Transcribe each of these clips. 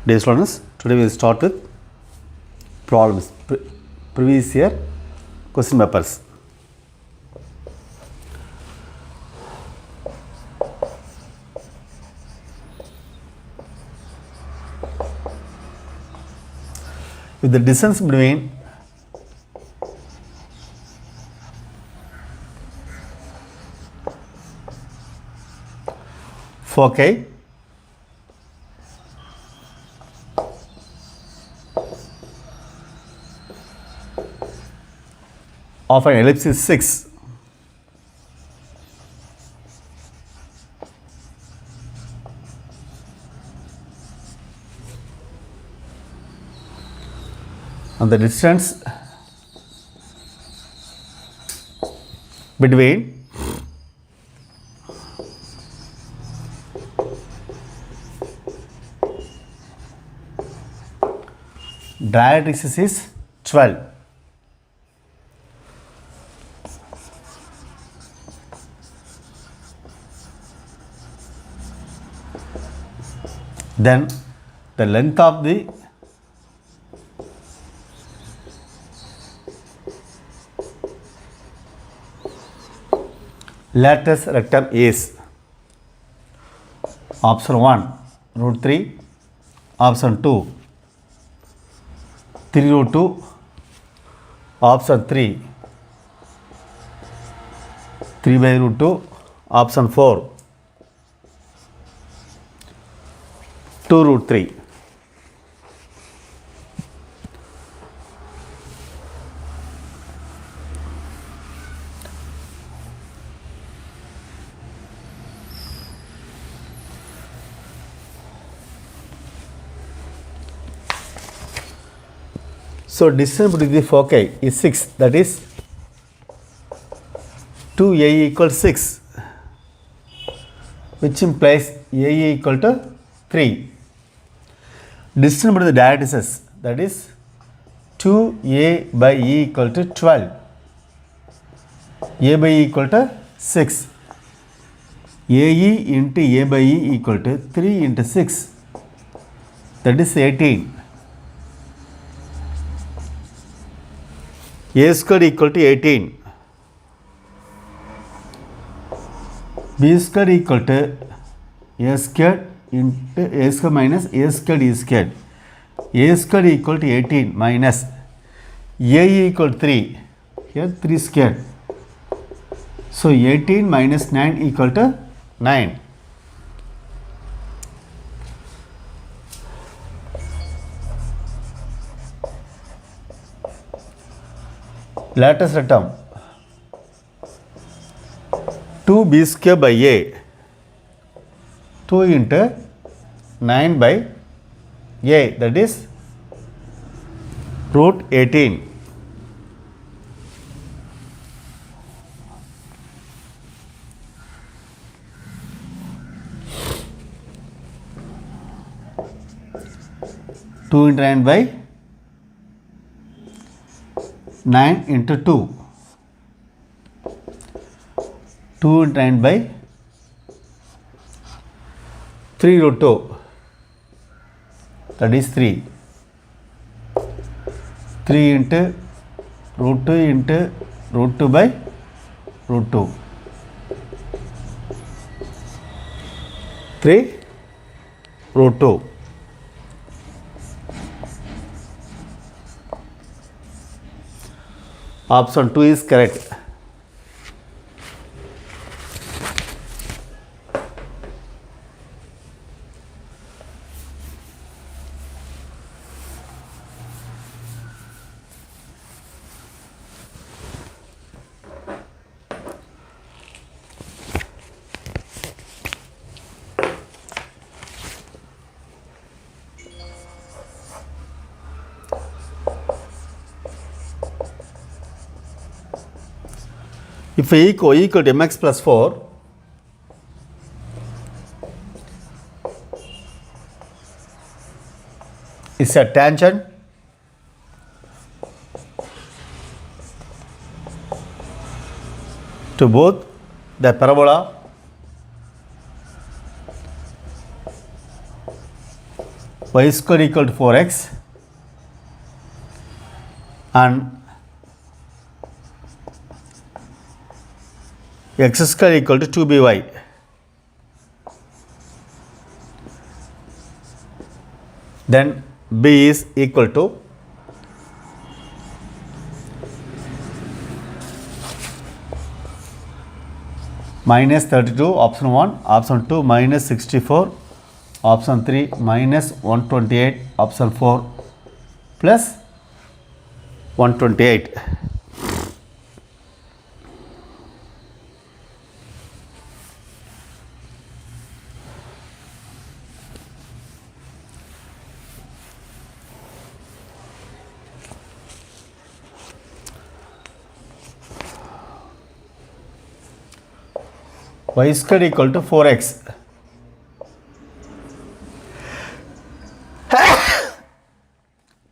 Dear students, today we will start with problems, previous year question papers. If the distance between foci of an ellipse is 6, and the distance between directrices is 12. Then the length of the lattice rectum is option 1 root 3, option 2 3 root 2, option 3 3 by root 2, option 4 2 root 3. So distance between the foci is 6, that is 2AE equals 6, which implies AE equal to 3. Distance between the directrices, that is 2A by E equal to 12. A by E equal to 6. AE into A by E equal to 3 into 6, that is 18. A squared equal to 18. B squared equal to A squared into A squared minus A squared E squared. A squared equal to 18 minus A equal to 3. Here 3 squared. So 18 minus 9 equal to 9. Lattice rectum 2B square by A, 2 into 9 by A, that is root 18. Two into 9 by 9 into 2. 2 into 9 by 3 root 2, that is 3. 3 into root 2 into root 2 by root 2. 3 root 2. Option 2 is correct. If A equal to mx plus 4, is a tangent to both the parabola y square equal to 4x and x square equal to 2by. Then b is equal to minus 32, option 1, option 2 minus 64, option 3 minus 128, option 4 plus 128. Y square equal to 4x.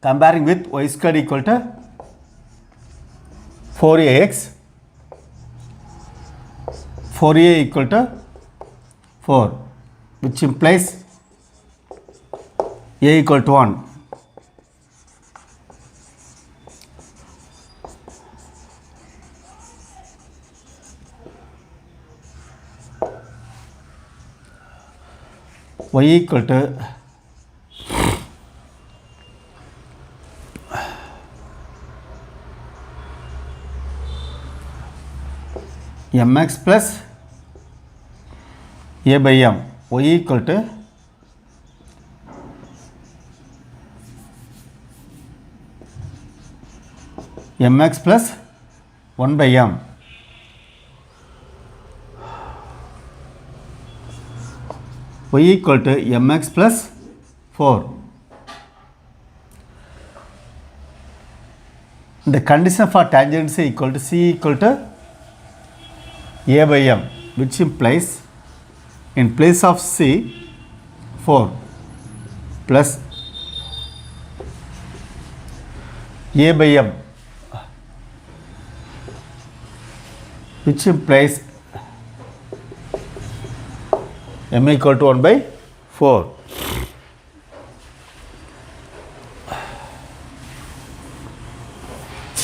Comparing with y square equal to 4ax, 4a equal to 4, which implies a equal to 1. Y equal to mx plus a by m. Y equal to mx plus 1 by m. Y equal to mx plus 4. The condition for tangency equal to c equal to a by m, which implies in place of c 4 plus a by m, which implies m equal to 1 by 4.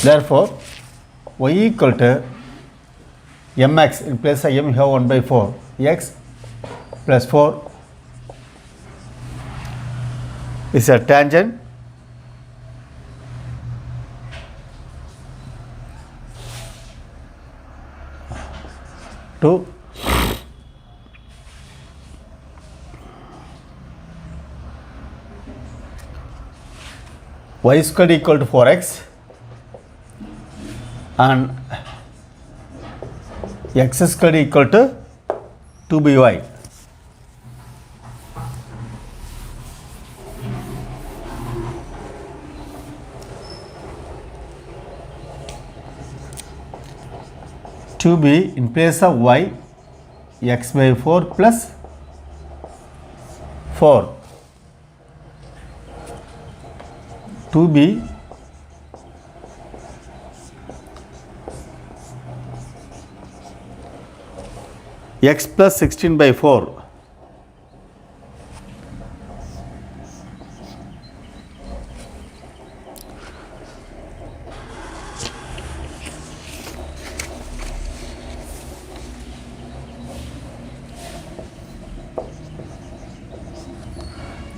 Therefore, y equal to mx, in place of m you have 1 by 4, x plus 4 is a tangent to y squared equal to 4x and x squared equal to 2by. To be in place of y, x by 4 plus 4. To be x plus 16 by 4.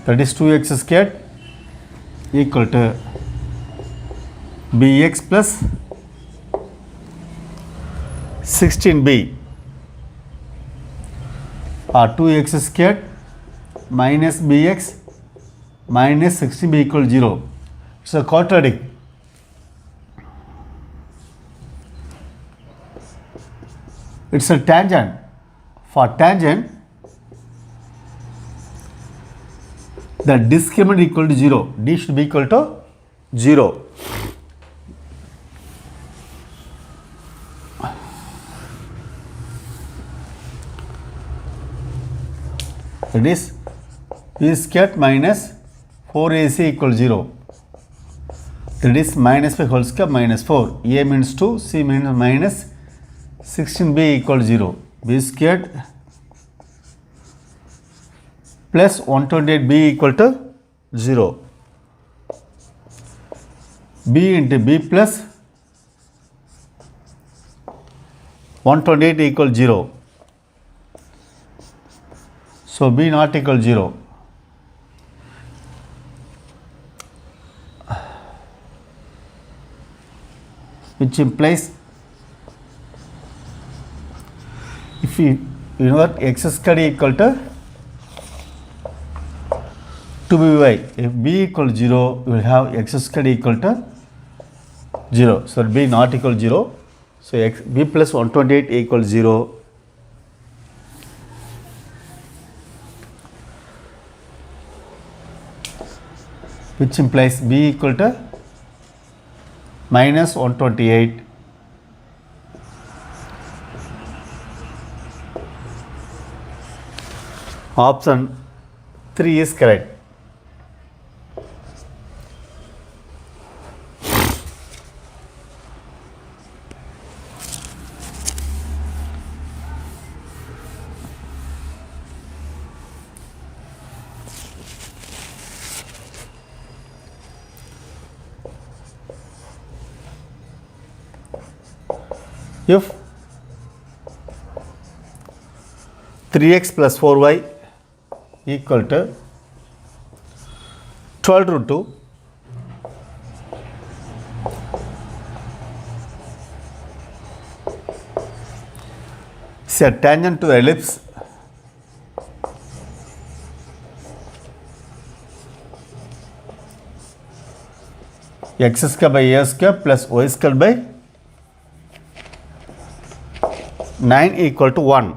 That is 2x squared equal to bx plus 16b, or 2x squared minus bx minus 16b equal to 0. It's a quadratic. It's a tangent. For tangent, the discriminant equal to 0. D should be equal to 0. That is p squared minus 4ac equal to 0. That is minus 5 whole square minus 4. A means 2, c means minus 16b equal to 0. B squared plus 128b equal to 0. B into B plus 128 equal 0. So B not equal 0. Which implies if you invert x squared equal to 2by, if b equal 0, you will have x squared equal to 0. So b not equal 0. So b plus 128 equals 0. Which implies b equal to minus 128. Option 3 is correct. If 3x plus 4y equal to 12 root 2, set tangent to ellipse x square by a square plus y square by 9 equal to 1.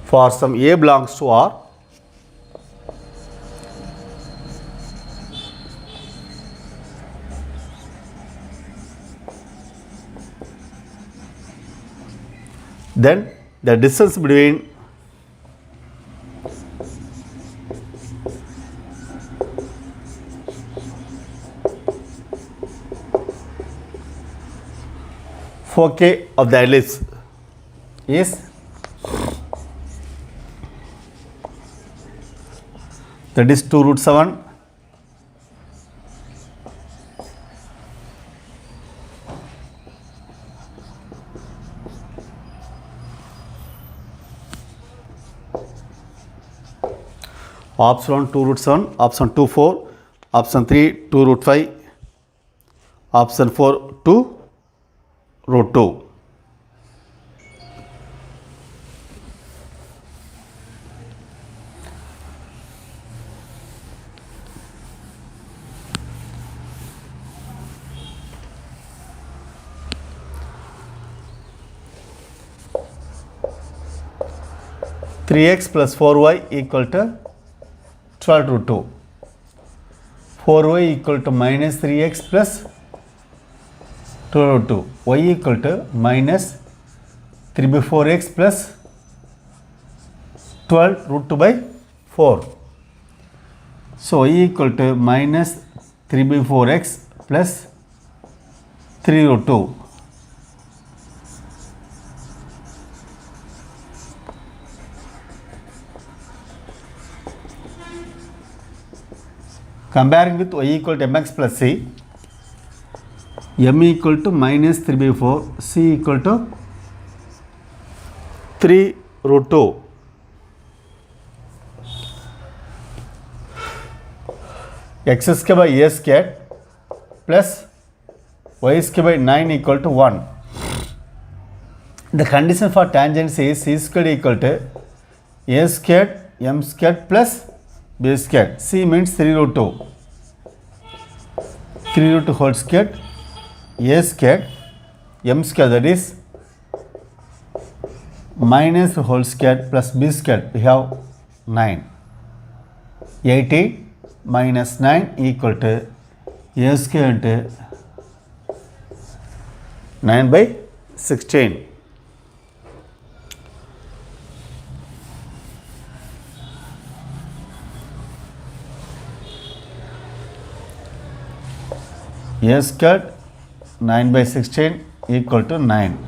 For some a belongs to R, then the distance between foci of the ellipse is that is 2 root 7 . Option 1 2 root 7, option 2 4, option 3 2 root 5, option 4 2 root 2. Three x plus 4y equal to 12 root 2. 4y equal to minus 3x plus 12 root 2. Y equal to minus 3 by 4x plus 12 root 2 by 4. So y equal to minus 3 by 4x plus 3 root 2. Comparing with y equal to mx plus c, m equal to minus 3 by 4, c equal to 3 root 2. X square by a square plus y square by 9 equal to 1. The condition for tangents is c squared equal to a squared m squared plus b squared. C means 3 root 2. 3 root 2 whole squared, a squared, m squared, that is minus whole squared plus b squared. We have 9. 80 minus 9 equal to a square into 9 by 16. A squared 9 by 16 equal to 9.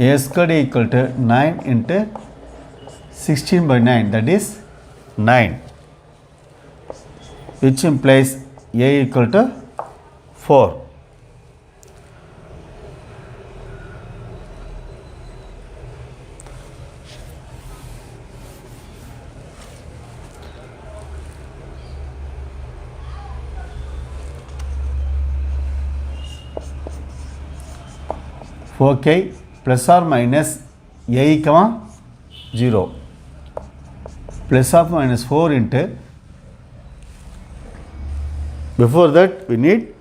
a squared equal to 9 into 16 by 9, that is 9, which implies a equal to 4. Okay, plus or minus a comma 0, plus or minus 4 into, before that we need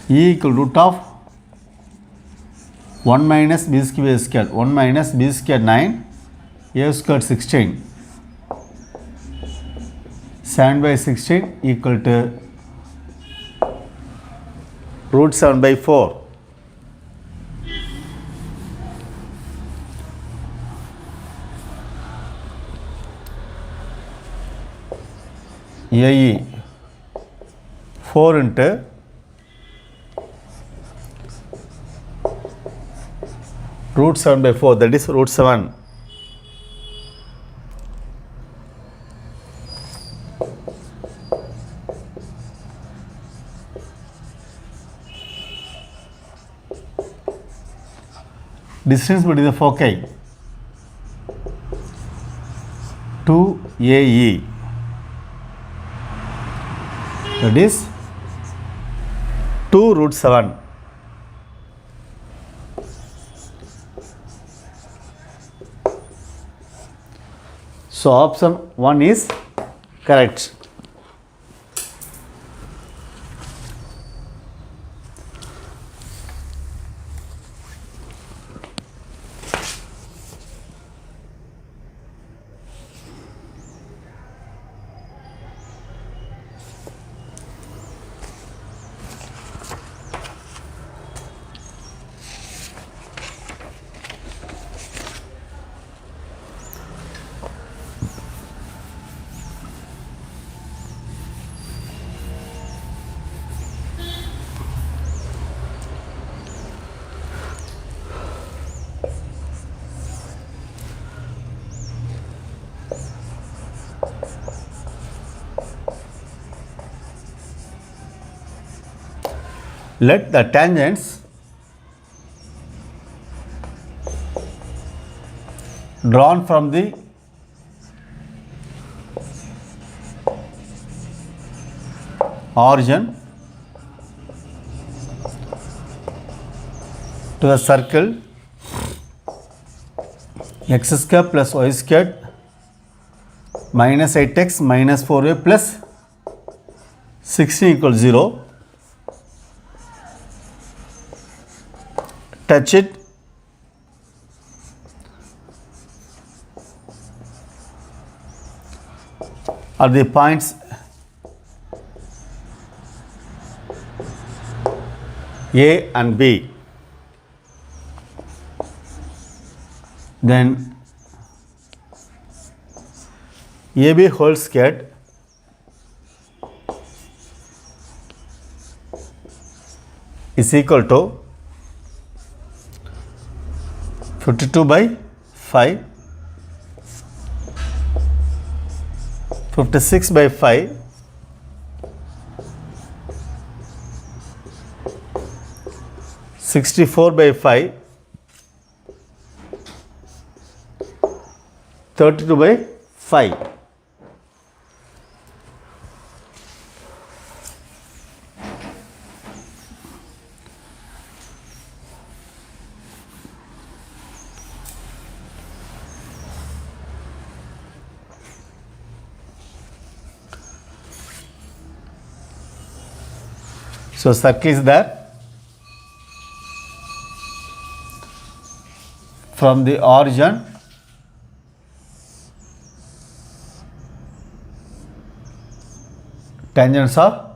e equal root of 1 minus b squared, 1 minus b squared 9, a squared 16, 7 by 16 equal to root 7 by 4. AE 4 into root 7 by 4, that is root 7. Distance between the foci 2 AE, that is 2 root 7. So option 1 is correct. Let the tangents drawn from the origin to the circle x square plus y squared minus 8x minus 4y plus 16 equals 0. Touch it. Are the points A and B. Then AB whole squared is equal to 52 by 5, 56 by 5, 64 by 5, 32 by 5. So circle is there. From the origin tangents are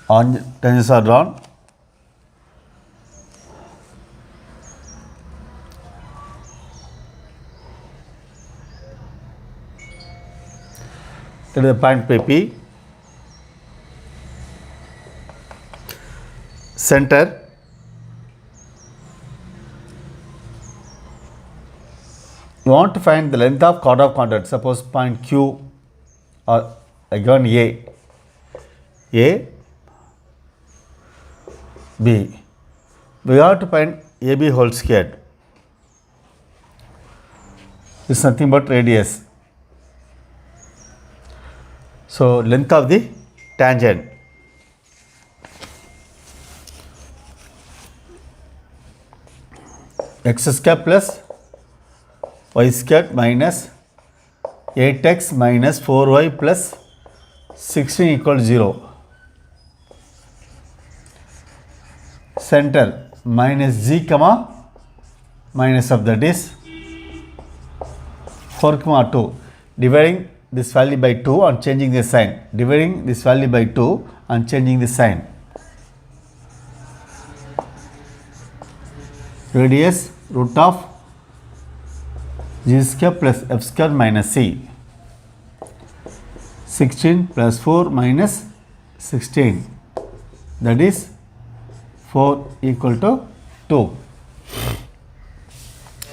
tangents are drawn. That is the point P. Center. You want to find the length of chord of contact. Suppose point Q or again A, B. We have to find AB whole squared. This is nothing but radius. So length of the tangent. X square plus y squared minus 8x minus 4y plus 16 equals 0. Center minus g comma minus of that is 4 comma 2. Dividing this value by 2 and changing the sign. Dividing this value by 2 and changing the sign. Radius root of g square plus f square minus c. 16 plus 4 minus 16. That is 4 equal to 2.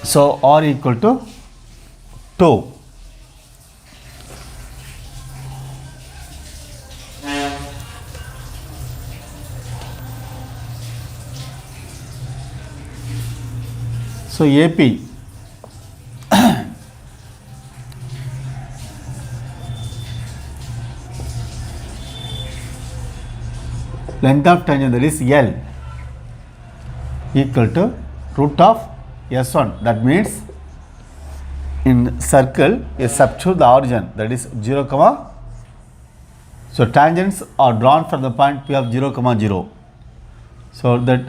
So r equal to 2. So AP length of tangent, that is L, equal to root of S1. That means in circle you substitute the origin, that is 0 comma. So tangents are drawn from the point P of 0 comma 0. So that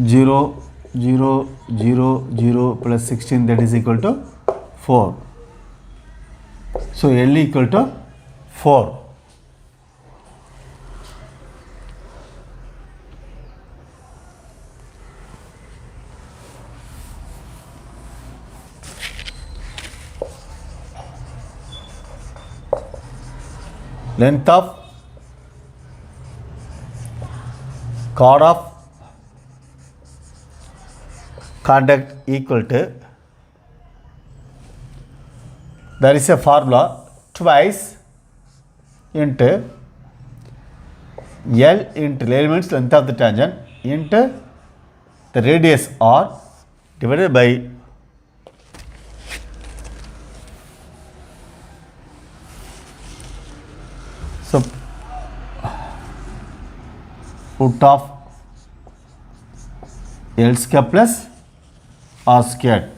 0 0 0 0 plus 16, that is equal to 4. So L equal to 4. Length of chord of contact equal to, there is a formula, twice into L into L means length of the tangent into the radius R divided by so root of L square plus R squared.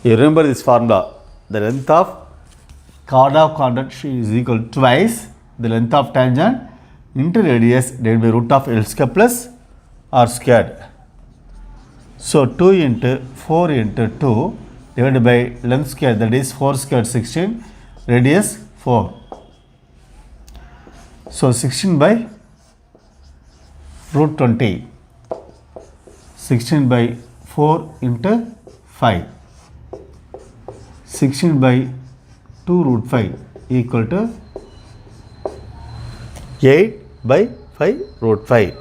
You remember this formula. The length of chord of contact is equal to twice the length of tangent into radius divided by root of L square plus R squared. So 2 into 4 into 2 divided by length square, that is 4 squared 16, radius 4. So 16 by root 20. 16 by 4 into 5. 16 by 2 root 5 equal to 8 by 5 root 5.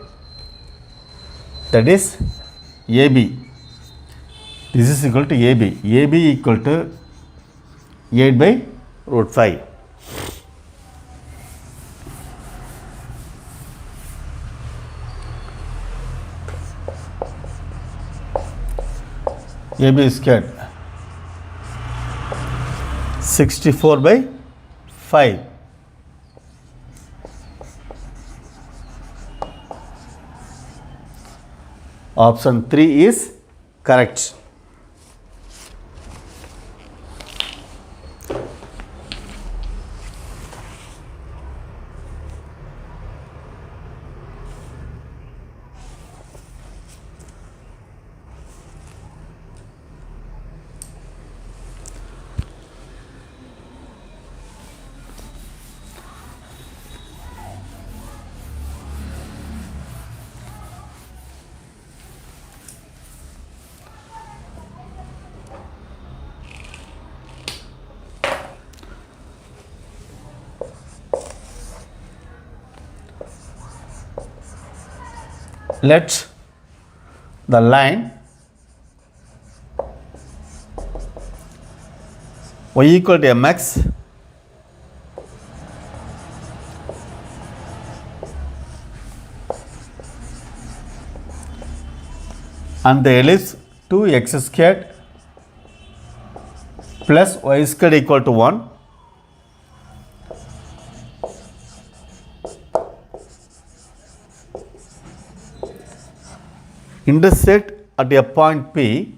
That is AB. This is equal to AB. AB equal to 8 by root 5. AB squared 64 by 5. Option 3 is correct. let the line y equal to mx and the ellipse 2x squared plus y squared equal to 1 intersect at a point P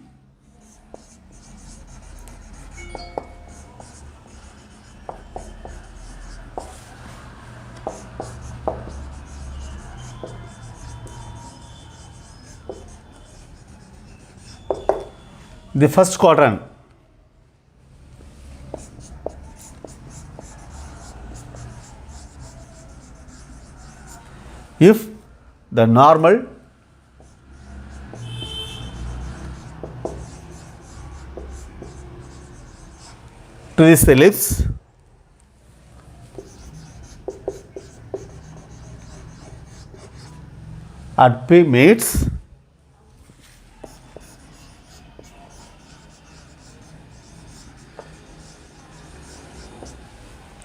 the first quadrant. If the normal to this ellipse at P meets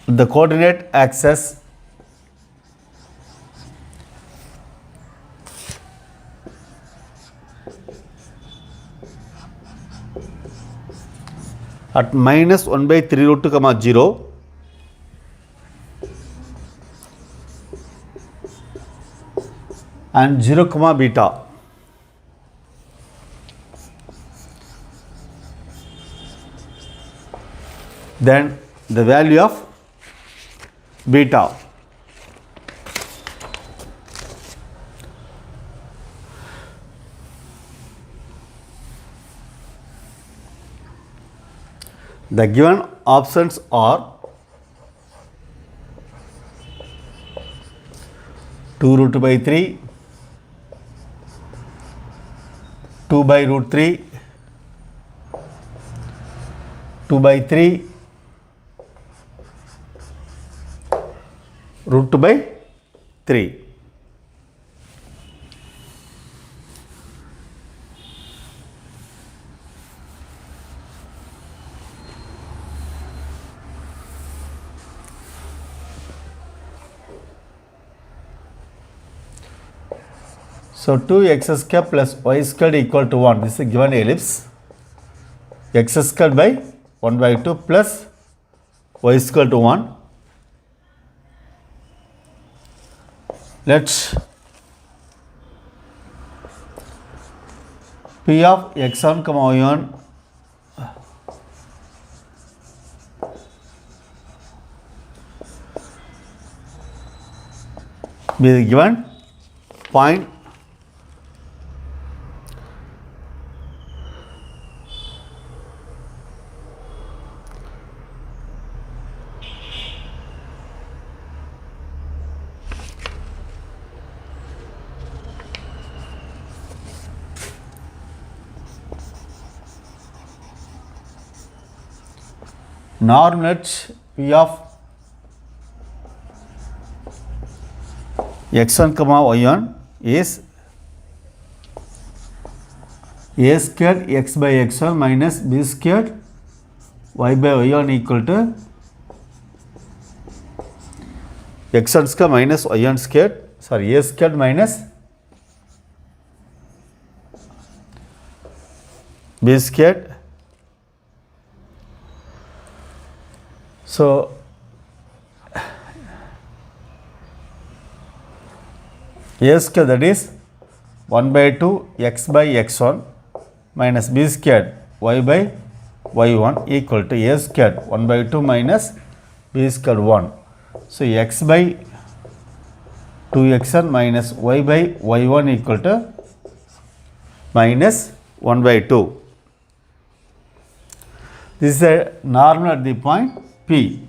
the coordinate axis at minus 1 by 3 root 2 comma 0 and 0 comma beta. Then the value of beta the given options are 2 root 2 by 3, 2 by root 3, 2 by 3, root 2 by 3. So 2x square plus y squared equal to 1. This is a given ellipse. X squared by 1 by 2 plus y squared to 1. Let P of x1 comma y1 be the given point norm let P of x1 comma y1 is a squared x by x1 minus b squared y by y1 equal to x1 squared minus y1 squared, sorry, a squared minus b squared. So a square, that is 1 by 2 x by x1 minus b squared y by y1 equal to a squared 1 by 2 minus b squared 1. So x by 2x1 minus y by y1 equal to minus 1 by 2. This is a normal at the point P.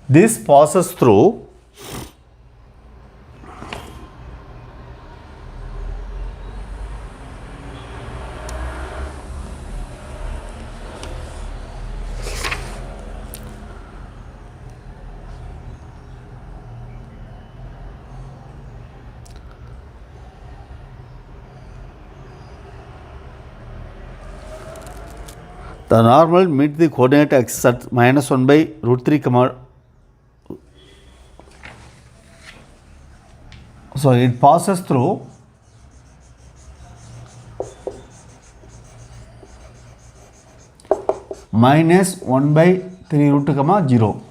This passes through The normal meet the coordinate x at minus 1 by root 3 comma. So it passes through minus 1 by 3 root 2 comma 0.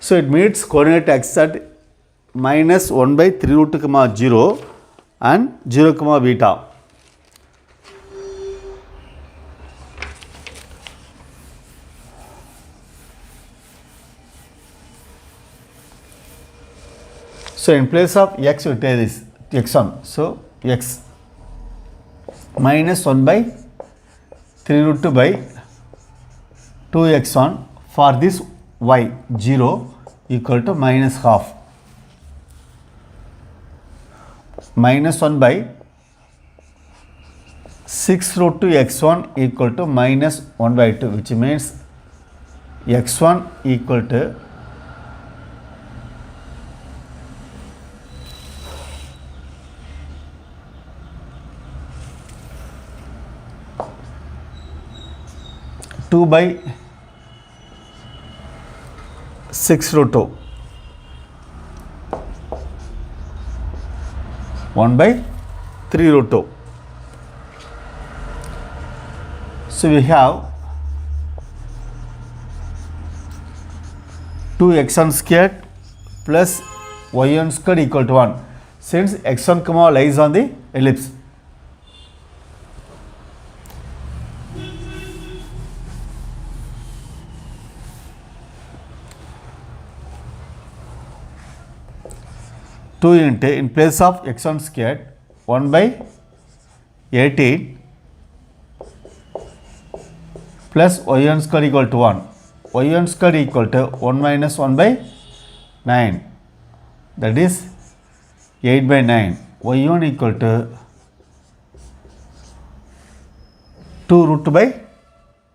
So it meets coordinate x at minus 1 by 3 root 2 comma 0 and 0 comma beta. So in place of x we take this x1. So x minus 1 by 3 root 2 by 2x1 for this y 0 equal to minus half. Minus 1 by 6 root 2 x1 equal to minus 1 by 2, which means x1 equal to two by 6 root 2, 1 by 3 root 2. So we have 2x1 squared plus y1 squared equal to 1. Since x1 comma lies on the ellipse, in place of x1 squared 1 by 18 plus y1 squared equal to 1. y1 squared equal to 1 minus 1 by 9, that is 8 by 9. y1 equal to 2 root 2 by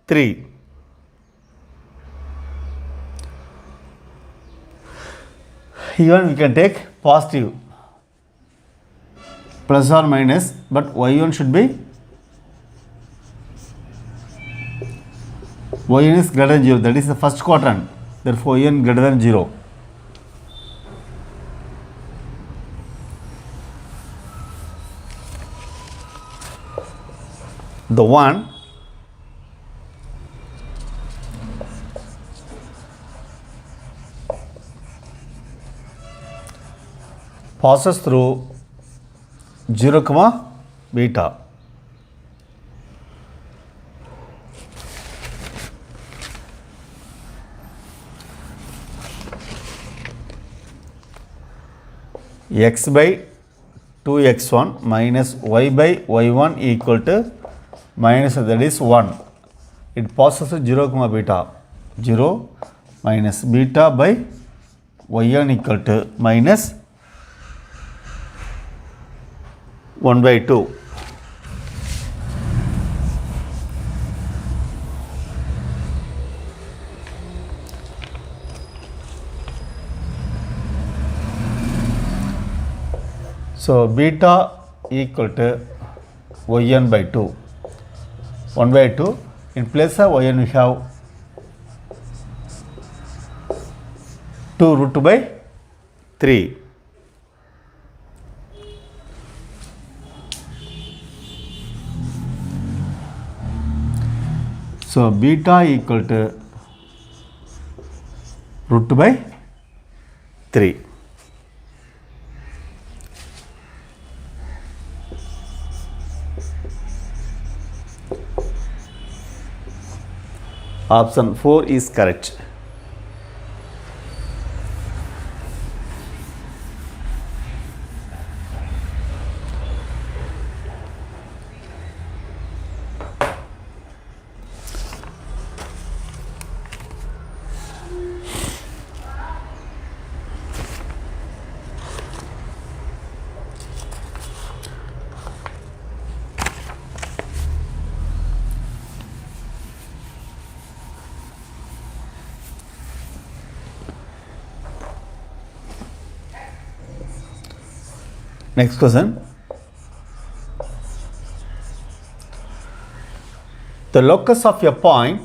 3. Even we can take positive plus or minus, but y1 should be y1 is greater than 0, that is the first quadrant, therefore y1 greater than 0. The one passes through 0 comma beta. X by 2x1 minus y by y1 equal to minus, that is 1. It passes through 0 comma beta. 0 minus beta by y1 equal to minus 1 by 2. So beta equal to y1 by 2. 1 by 2. In place of y1 we have 2 root 2 by 3. So beta equal to root 2 by 3. Option 4 is correct. Next question. The locus of a point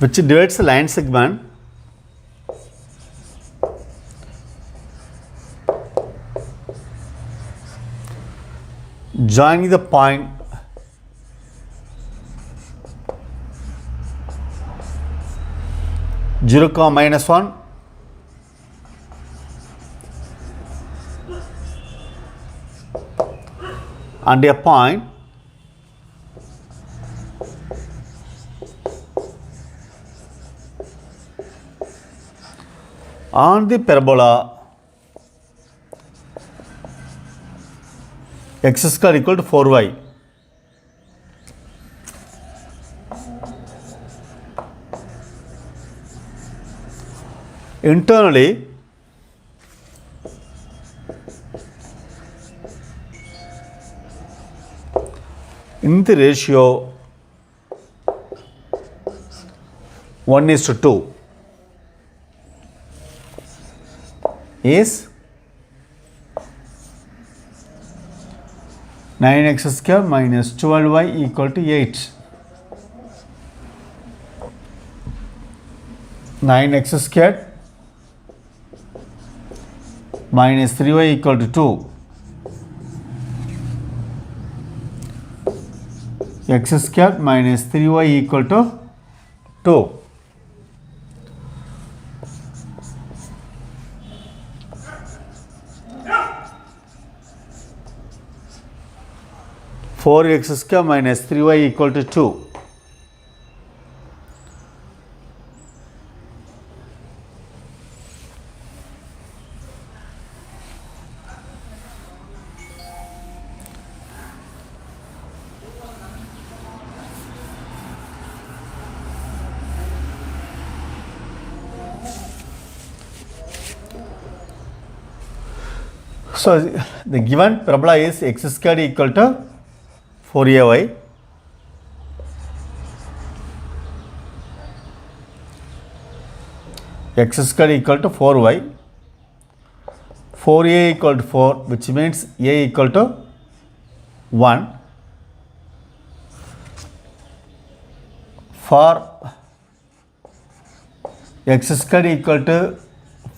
which divides the line segment joining the point zero comma minus 1 and a point on the parabola x square equal to 4y. Internally, in the ratio 1:2 is 9x square minus 12y equal to 8. 9x square minus 3y equal to 2. X square minus 3y equal to 2. Four x square minus 3y equal to 2. So the given parabola is x squared equal to 4ay. X squared equal to 4y. 4a equal to 4, which means a equal to 1. For x squared equal to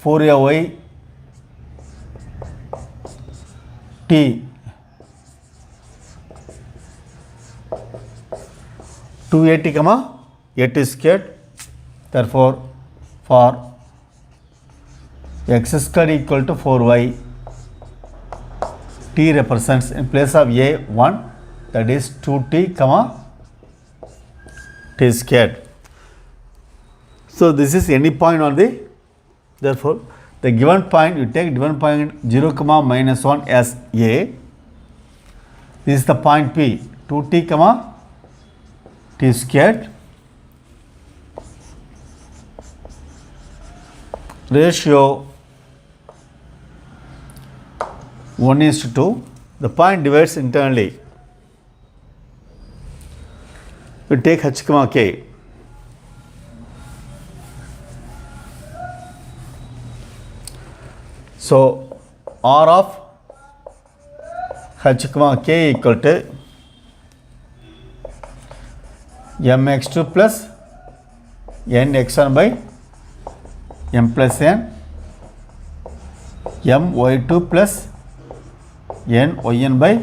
4ay t 280 comma 8 squared. Therefore, for x squared equal to 4y, t represents in place of a 1, that is 2t comma t squared. So this is any point on the, therefore the given point, you take given point 0 comma minus 1 as a. This is the point P, 2t comma t squared. Ratio 1:2. The point divides internally. We take h comma k. So R of h comma k equal to mx2 plus nx1 by m plus n, my2 plus nyn by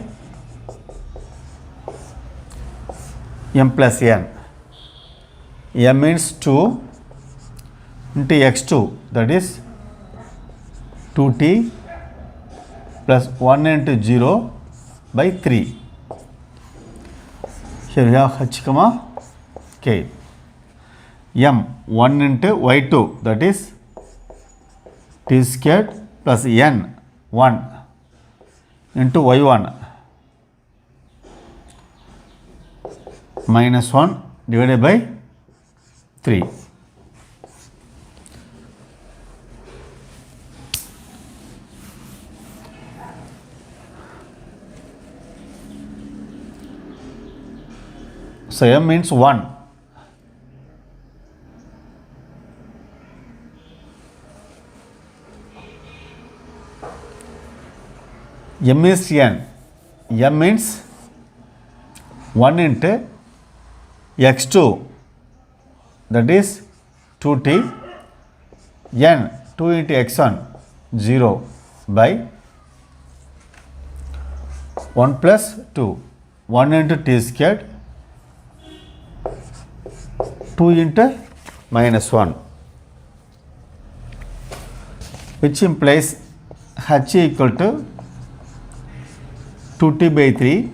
m plus n. M means 2 into x2, that is 2t plus 1 into 0 by 3. Here we have h comma k. M 1 into y2, that is t squared plus n 1 into y1 minus 1 divided by 3. So m means 1. M is n. M means 1 into x2, that is 2t, n 2 into x1 0 by 1 plus 2, 1 into t squared, 2 into minus 1, which implies h equal to 2t by 3,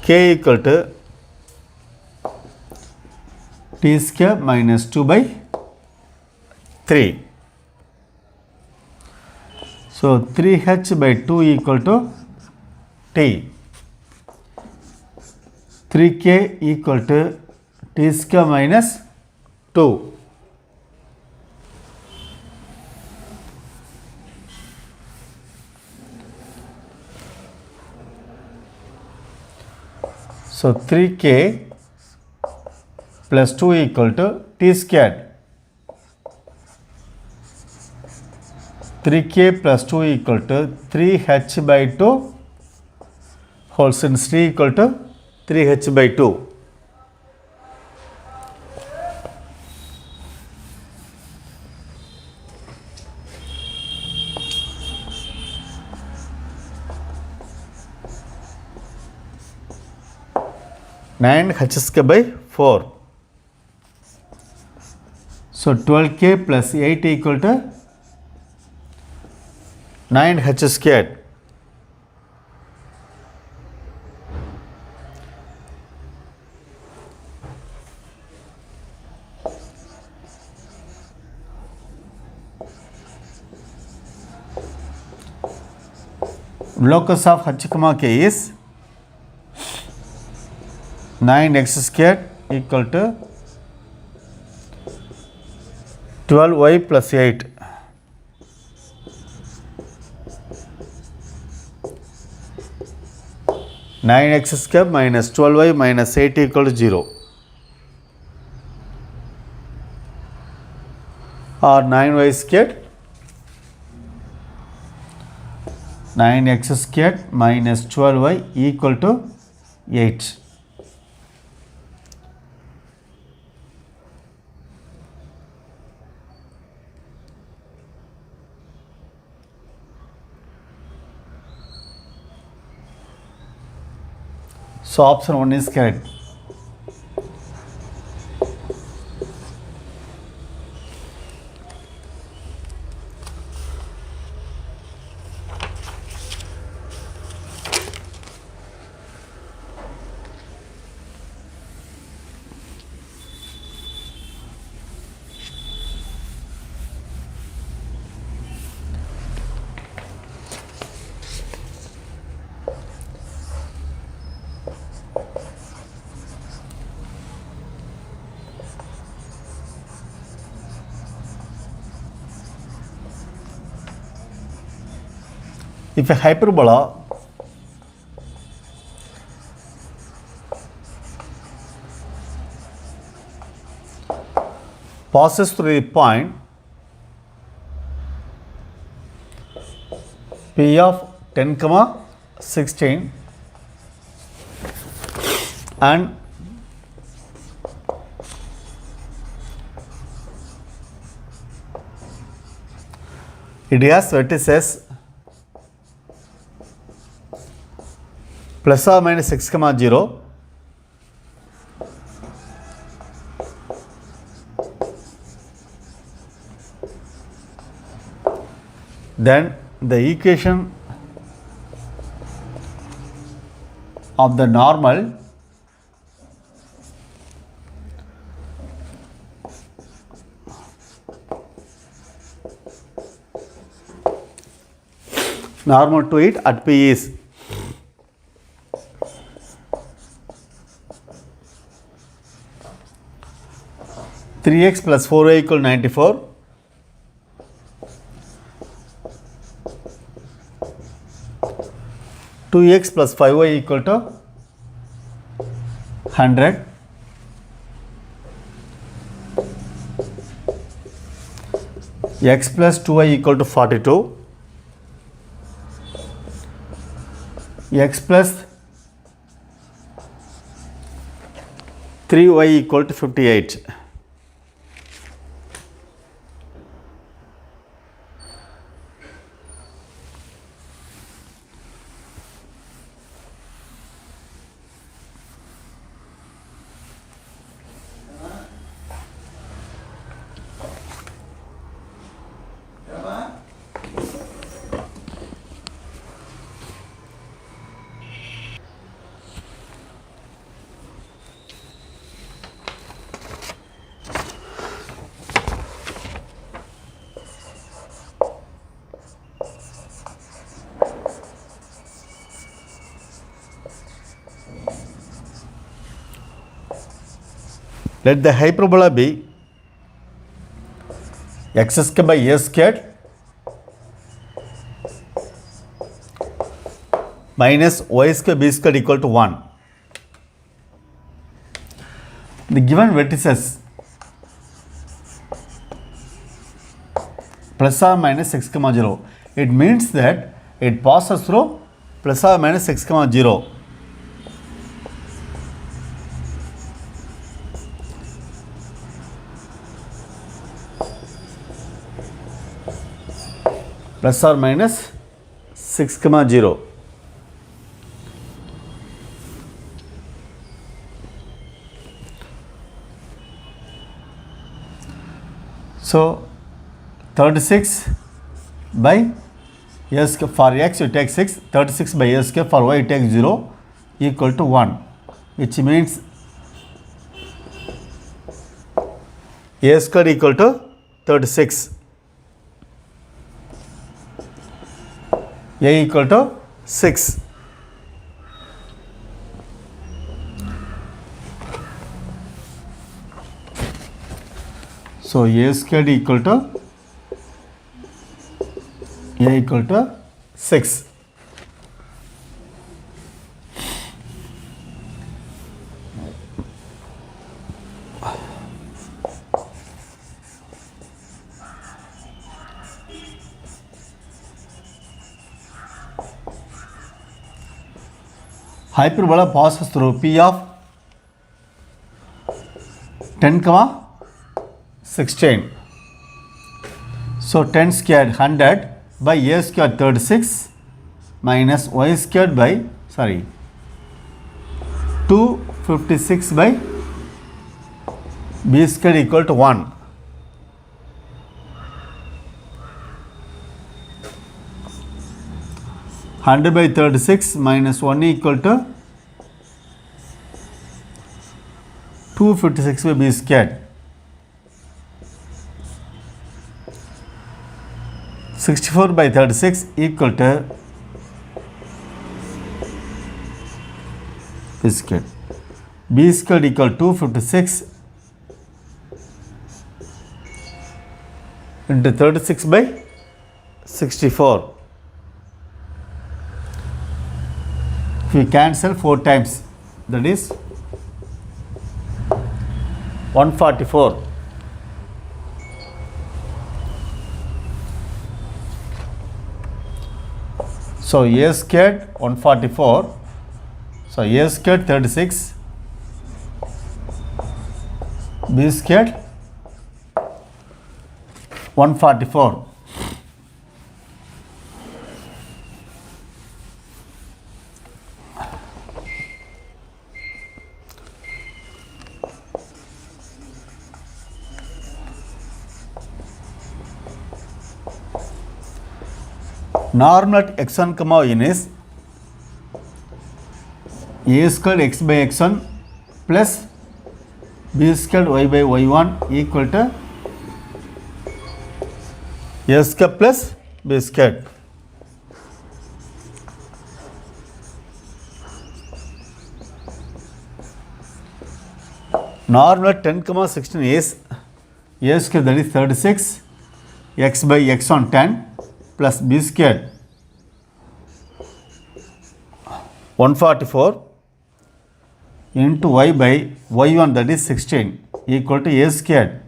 k equal to t square minus 2 by 3. So 3h by 2 equal to t. 3k equal to t square minus 2. So 3k plus 2 equal to t squared. 3k plus 2 equal to 3h by 2 whole since t equal to 3h by 2. Nine h square by 4. So 12k plus 8 equal to 9h squared. Locus of h comma k is 9x squared equal to 12y plus 8. Nine x square minus 12y minus 8 equal to 0. Or 9y squared. 9x squared minus 12y equal to 8. So option 1 is correct. If a hyperbola passes through the point P of 10, 16 and it has vertices plus or minus 6, 0, then the equation of the normal to it at P is three x plus 4y equal 94. 2x plus 5y equal to 100 x plus 2y equal to 42 x plus 3y equal to 58. Let the hyperbola be x square by a squared minus y square b squared equal to 1. The given vertices plus or minus x comma 0. It means that it passes through plus or minus x comma 0. Plus or minus 6 comma 0. So 36 by a square, for x you take 6, 36 by a square, for y you take 0 equal to 1, which means a square equal to 36. A equal to 6. So a squared equal to a equal to 6. Hyperbola passes through P of 10 comma 16. So 10 squared 100 by a squared 36 minus y squared by 256 by b squared equal to 1. Hundred by 36 minus 1 equal to 256 by b squared. 64 by 36 equal to b squared. B squared equal to 256 into 36 by 64. If we cancel 4 times, that is 144. So a squared 144. So a squared 36. B squared 144. Norm at x1 comma n is a squared x by x1 plus b squared y by y1 equal to a squared plus b squared. Norm at 10 comma 16 is a squared, that is 36 x by x1 10 plus b squared 144 into y by y1, that is 16, equal to a squared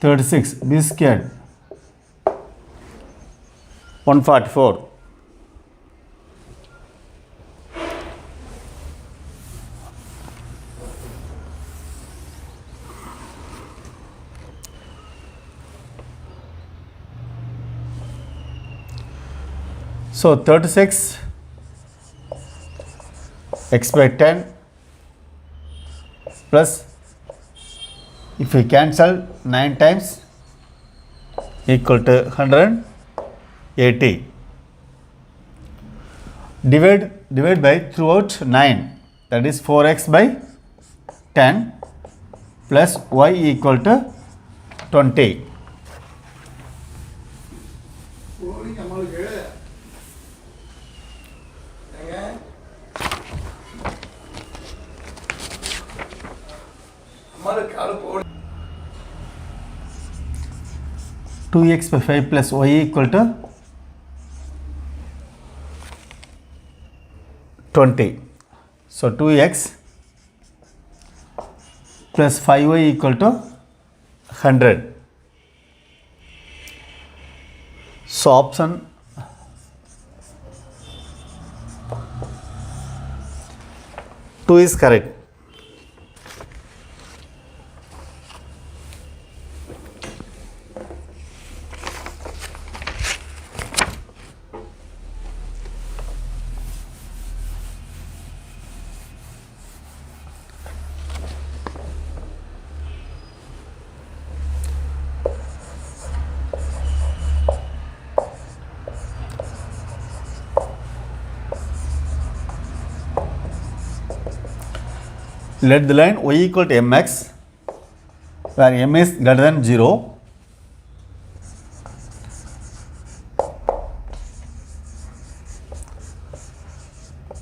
36 b squared 144. So 36 x by 10 plus, if we cancel 9 times, equal to 180. Divide by throughout 9, that is 4x by 10 plus y equal to 20. Two x by 5 plus y equal to 20. So 2x plus 5y equal to 100. So option two is correct. Let the line y equal to mx, where m is greater than 0,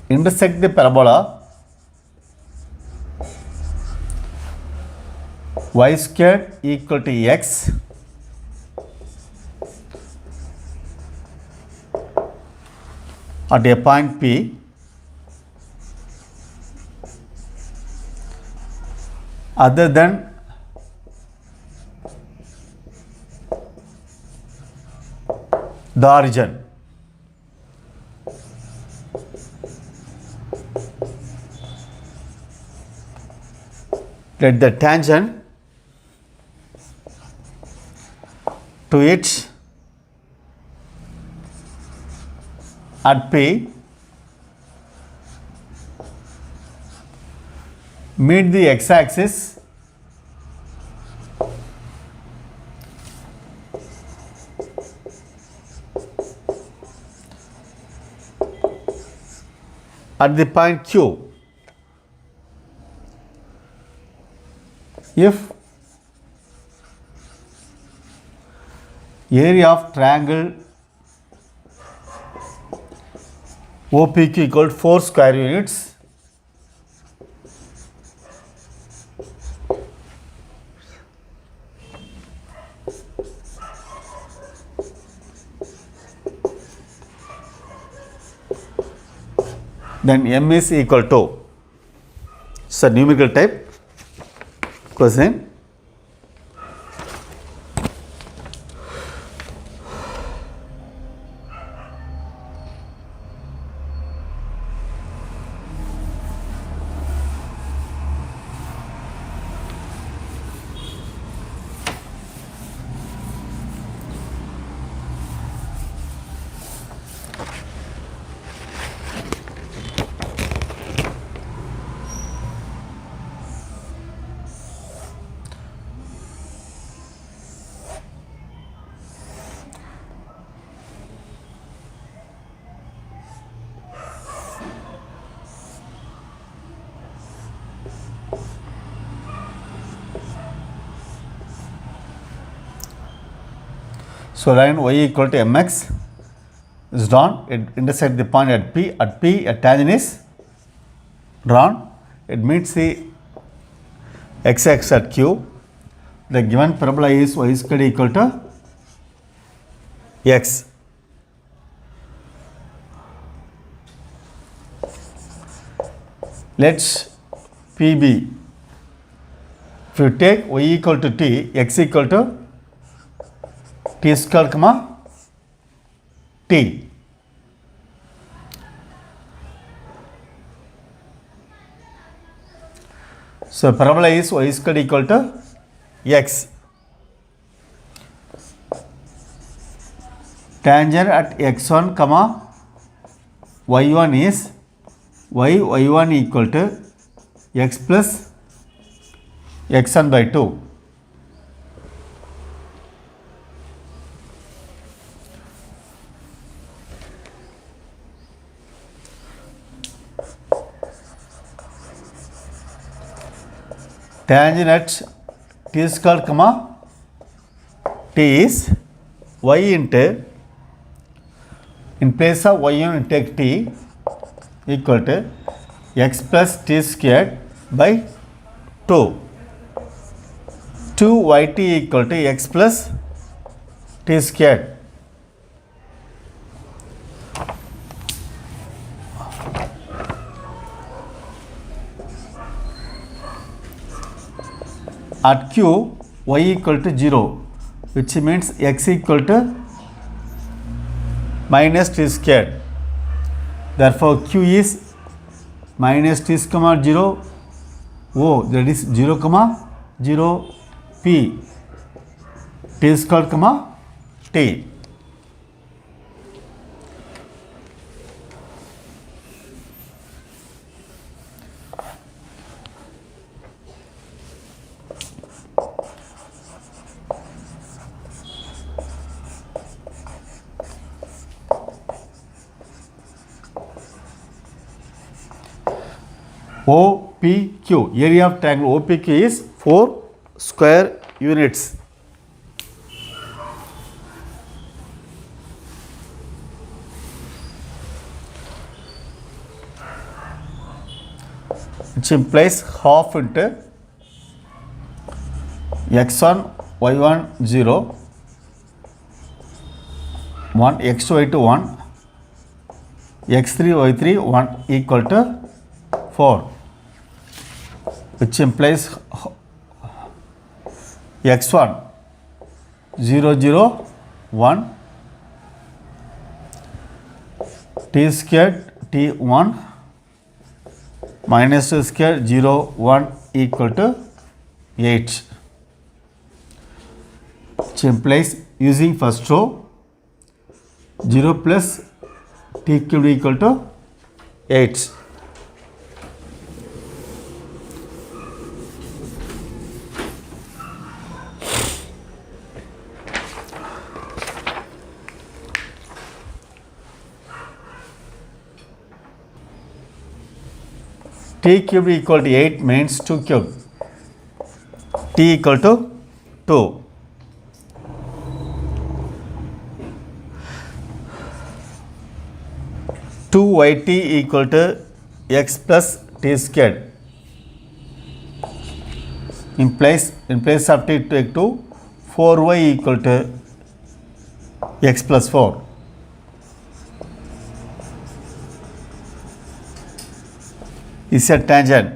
intersect the parabola y squared equal to x at a point P other than the origin. Let the tangent to it at P meet the x-axis at the point Q. If area of triangle OPQ equal to 4 square units, then M is equal to, so numerical type question. So line y equal to mx is drawn. It intersects the point at P. At P, a tangent is drawn. It meets the x-axis at Q. The given parabola is y squared equal to x. Let's PB. If you take y equal to t, x equal to t square comma t. So parabola is y square equal to x. Tangent at x1 comma y1 is y1 equal to x plus x1 by 2. Tangent at t square comma t is y into, in place of y1 take t equal to x plus t squared by 2. 2yt equal to x plus t squared. At q, y equal to 0, which means x equal to minus t squared. Therefore, q is minus t comma 0, o, that is 0 comma 0 p, t square comma t. OPQ, area of triangle OPQ is 4 square units. Which implies half into x1 y1 0, 1 x2 y2 1, x3 y3 1 equal to 4, which implies x1 0 0 1, t squared t 1 minus 2 squared 0 1 equal to 8, which implies using first row 0 plus t cubed equal to 8. T cubed equal to 8 means 2 cubed. T equal to 2. Two yt equal to x plus t squared. In place of t take 2, 4y equal to x plus 4. Is a tangent.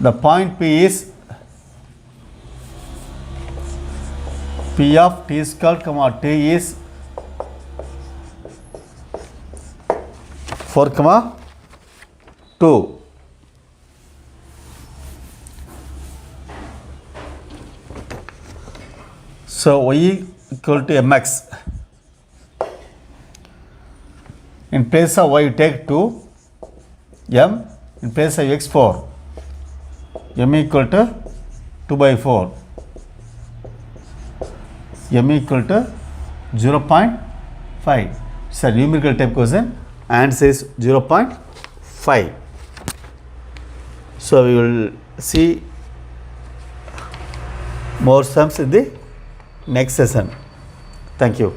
The point P is P of t square comma t is 4 comma 2. So y equal to mx. In place of y, you take 2, m, in place of x 4, m equal to 2 by 4, m equal to 0.5. It's a numerical type question, answer is 0.5. So we will see more sums in the next session. Thank you.